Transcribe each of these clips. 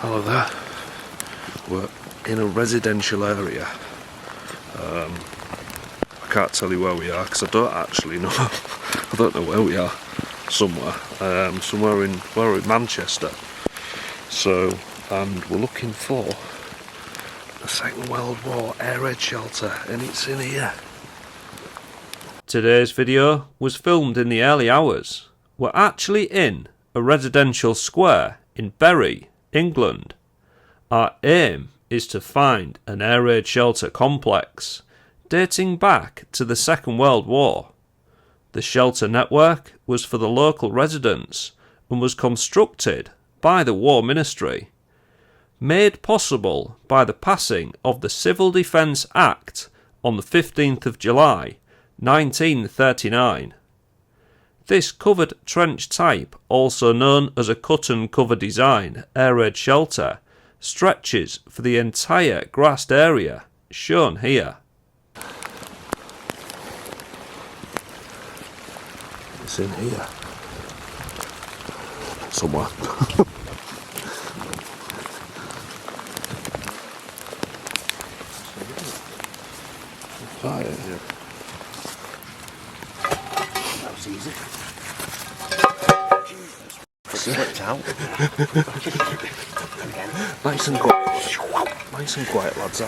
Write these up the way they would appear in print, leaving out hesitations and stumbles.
Hello there. We're in a residential area. I can't tell you where we are because I don't actually know. I don't know where we are. Somewhere. We're in Manchester. So, and we're looking for the Second World War air raid shelter, and it's in here. Today's video was filmed in the early hours. We're actually in a residential square in Bury, England. Our aim is to find an air raid shelter complex dating back to the Second World War. The shelter network was for the local residents and was constructed by the War Ministry, made possible by the passing of the Civil Defence Act on the 15th of July 1939. This covered trench type, also known as a cut and cover design air raid shelter, stretches for the entire grassed area shown here. It's in here. Somewhere. Fire. Yeah. That was easy. Slipped out. Nice and quiet. Nice and quiet, lads.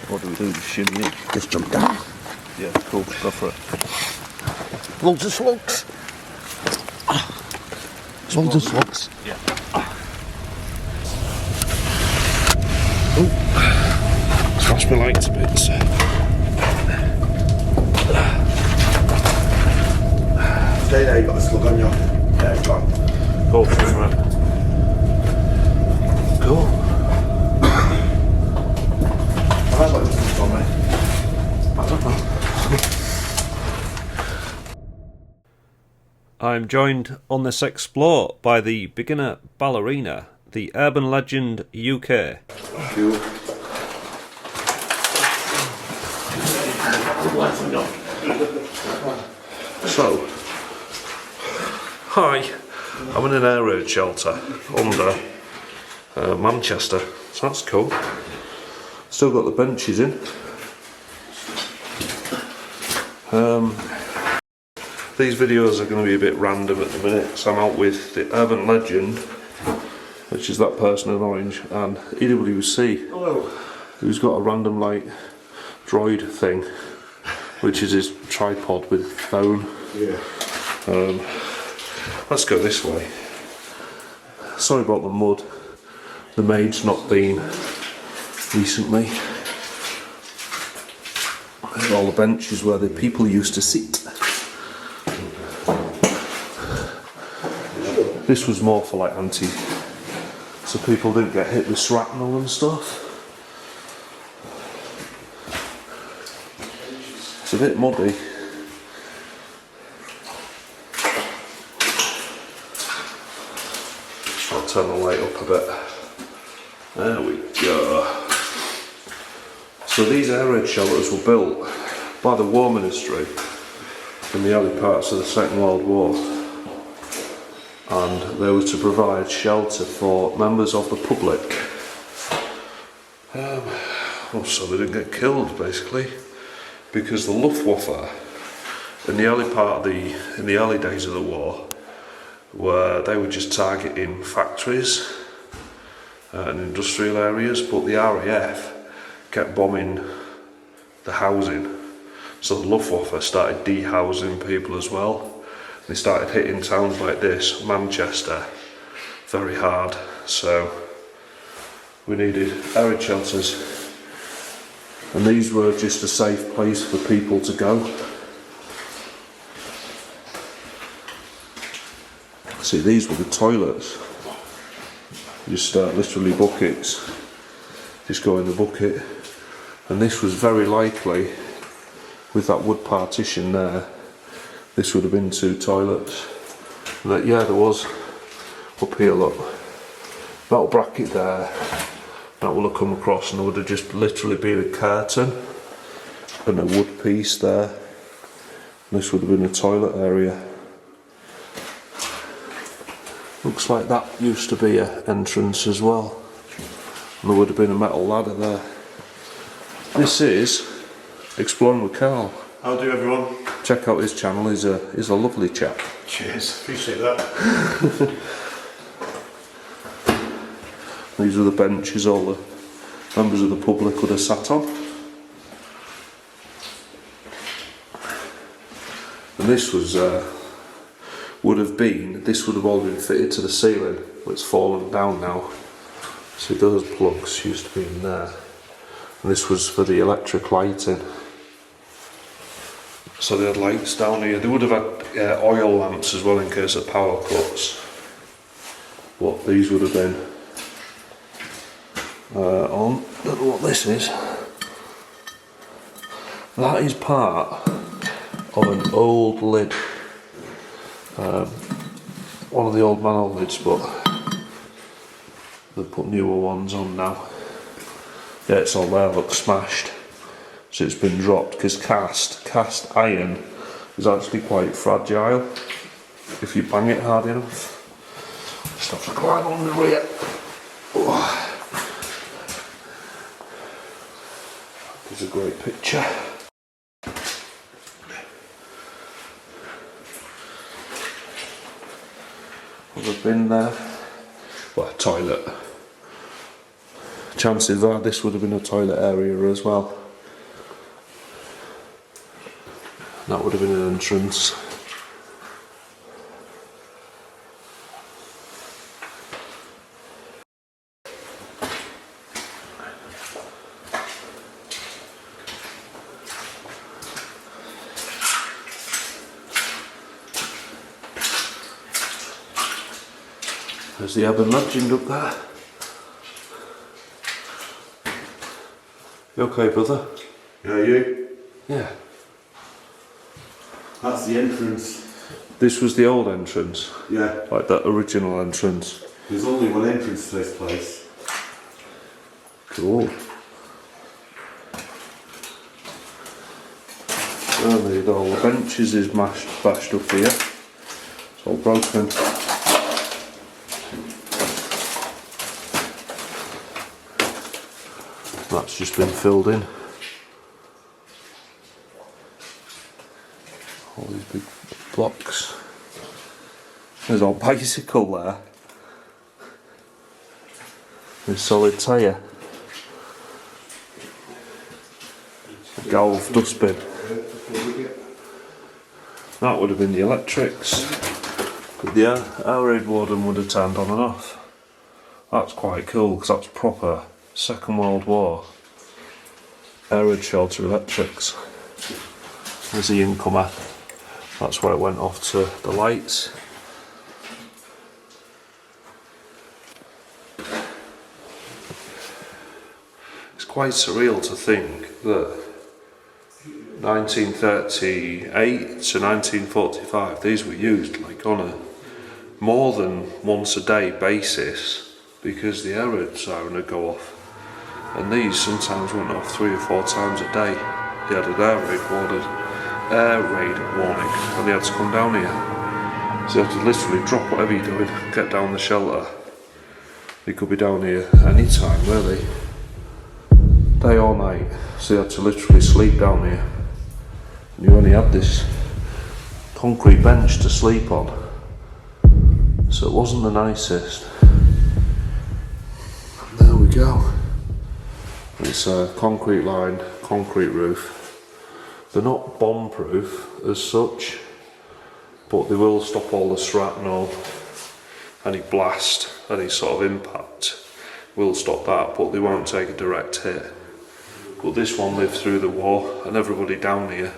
What do we do? Just shimmy in? Just jump down. Yeah, cool. Go for it. Loads of slugs. Loads of slugs. Yeah. Oh, flash my lights a bit. Stay there, you got a slug on you. Yeah, go on. Go for it. Cool. I've got this on me. I don't know. I'm joined on this explore by the beginner ballerina, the urban legend UK. So, hi, I'm in an air raid shelter under Manchester, so that's cool. Still got the benches in. These videos are going to be a bit random at the minute, so I'm out with the urban legend, which is that person in orange, and EWC, who's got a random like droid thing, which is his tripod with phone. Yeah. Let's go this way. Sorry about the mud. The maid's not been recently. And all the benches where the people used to sit. This was more for like so people didn't get hit with shrapnel and stuff. It's a bit muddy. I'll turn the light up a bit. There we go. So these air raid shelters were built by the War Ministry in the early parts of the Second World War, and they were to provide shelter for members of the public. So they didn't get killed, basically, because the Luftwaffe in the early days of the war, where they were just targeting factories and industrial areas, but the RAF kept bombing the housing, so the Luftwaffe started dehousing people as well. They started hitting towns like this, Manchester, very hard, so we needed air raid shelters, and these were just a safe place for people to go. See, these were the toilets. Just literally buckets, just go in the bucket, and this was very likely, with that wood partition there, this would have been 2 toilets. And that, yeah, there was up here, look, metal bracket there, that will have come across, and there would have just literally been a curtain and a wood piece there. And this would have been a toilet area. Looks like that used to be an entrance as well. And there would have been a metal ladder there. This is Exploring with Carl. How do everyone? Check out his channel, he's a lovely chap. Cheers, appreciate that. These are the benches all the members of the public would have sat on. And this was, would have all been fitted to the ceiling, but it's fallen down now. See, those plugs used to be in there. And this was for the electric lighting. So they had lights down here. They would have had oil lamps as well in case of power cuts. What these would have been on. Don't know what this is. That is part of an old lid. One of the old manhole lids, but they've put newer ones on now. Yeah, it's all there, looks smashed. So it's been dropped because cast iron is actually quite fragile if you bang it hard enough. Just have to climb on the rear. It's a great picture. Would have been there. Well, a toilet. Chances are this would have been a toilet area as well. That would have been an entrance. There's the urban legend up there. You okay, brother? Yeah, you? Yeah. That's the entrance. This was the old entrance? Yeah. Like that original entrance? There's only one entrance to this place. Cool. And all the benches is bashed up here. It's all broken. That's just been filled in. All these big blocks. There's our bicycle there. There's solid tyre. Golf dustbin. That would have been the electrics. But the air raid warden would have turned on and off. That's quite cool because that's proper Second World War air raid shelter electrics. There's the incomer. That's where it went off to the lights. It's quite surreal to think that 1938 to 1945 these were used like on a more than once a day basis because the air raid siren would go off, and these sometimes went off 3 or 4 times a day. They had an air raid warning and they had to come down here. So you have to literally drop whatever you're doing, get down the shelter. They could be down here any time really, day or night. So you had to literally sleep down here. And you only had this concrete bench to sleep on. So it wasn't the nicest. There we go. It's a concrete lined, concrete roof. They're not bomb proof as such, but they will stop all the shrapnel, any blast, any sort of impact will stop that, but they won't take a direct hit. But this one lived through the war, and everybody down here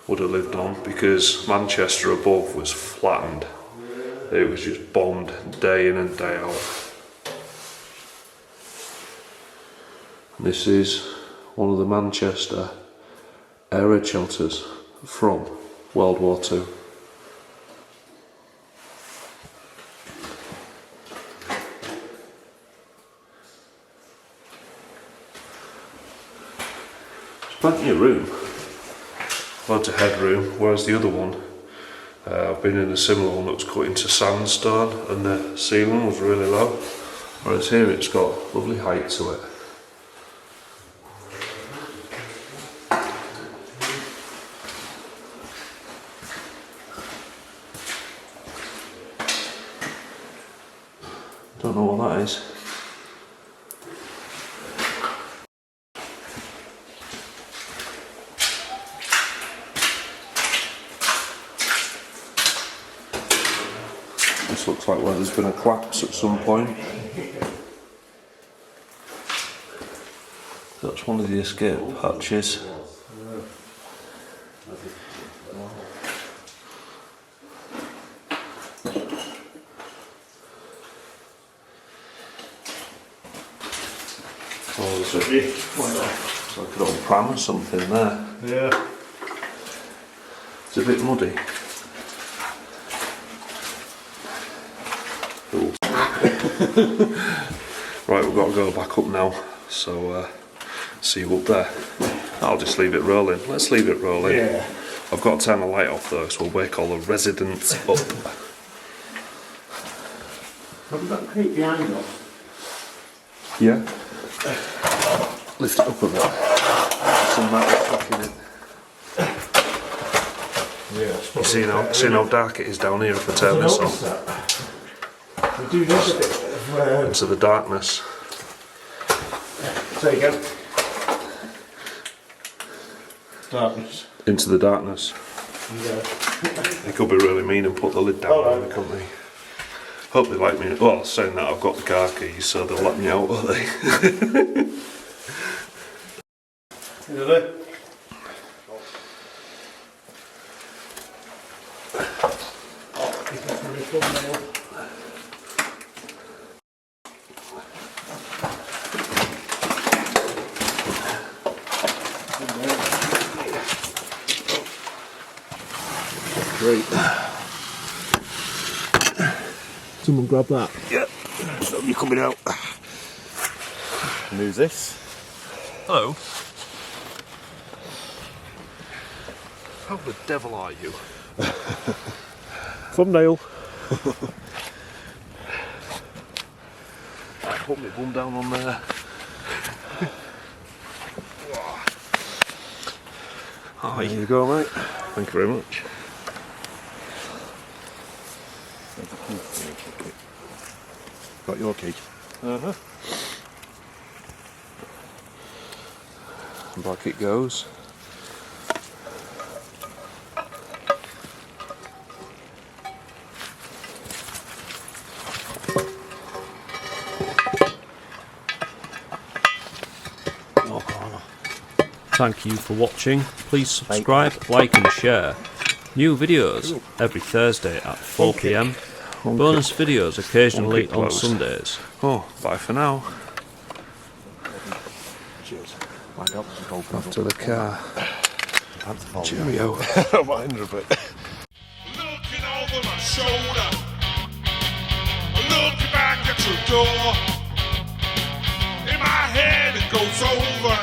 would have lived on because Manchester above was flattened. It was just bombed day in and day out. This is one of the Manchester air raid shelters from World War II. There's plenty of room, loads of headroom, whereas the other one I've been in a similar one that was cut into sandstone and the ceiling was really low, whereas here it's got lovely height to it. Don't know what that is. This looks like where there's been a collapse at some point. That's one of the escape hatches. Oh, there's like an old pram or something there. Yeah. It's a bit muddy. Right, we've got to go back up now, so see you up there. I'll just leave it rolling. Let's leave it rolling. Yeah. I've got to turn the light off though, so we'll wake all the residents up. Have you got the crate behind us? Yeah. Lift it up a bit. Some metal stuck in it. Yeah. You see how dark it is down here if I turn this on? We do need a bit of... Into the darkness. There you go. Darkness. Into the darkness. Yeah. They could be really mean and put the lid down on me, couldn't they? Hope they like me. Well, saying that, I've got the car keys, so they'll let me out, won't they? Is it? Great. Someone grab that. Yeah. So you're coming out. And who's this? Hello. How the devil are you? Thumbnail. I put my bum down on there. Hi. There you go, mate. Thank you very much. Got your key. Uh-huh. And back it goes. Thank you for watching. Please subscribe, like and share. New videos every Thursday at 4 PM. Bonus videos occasionally on Sundays. Oh, bye for now. Cheers. My God, Off to the car. Cheerio. Mind a bit. Looking over my shoulder, looking back at your door. In my head it goes over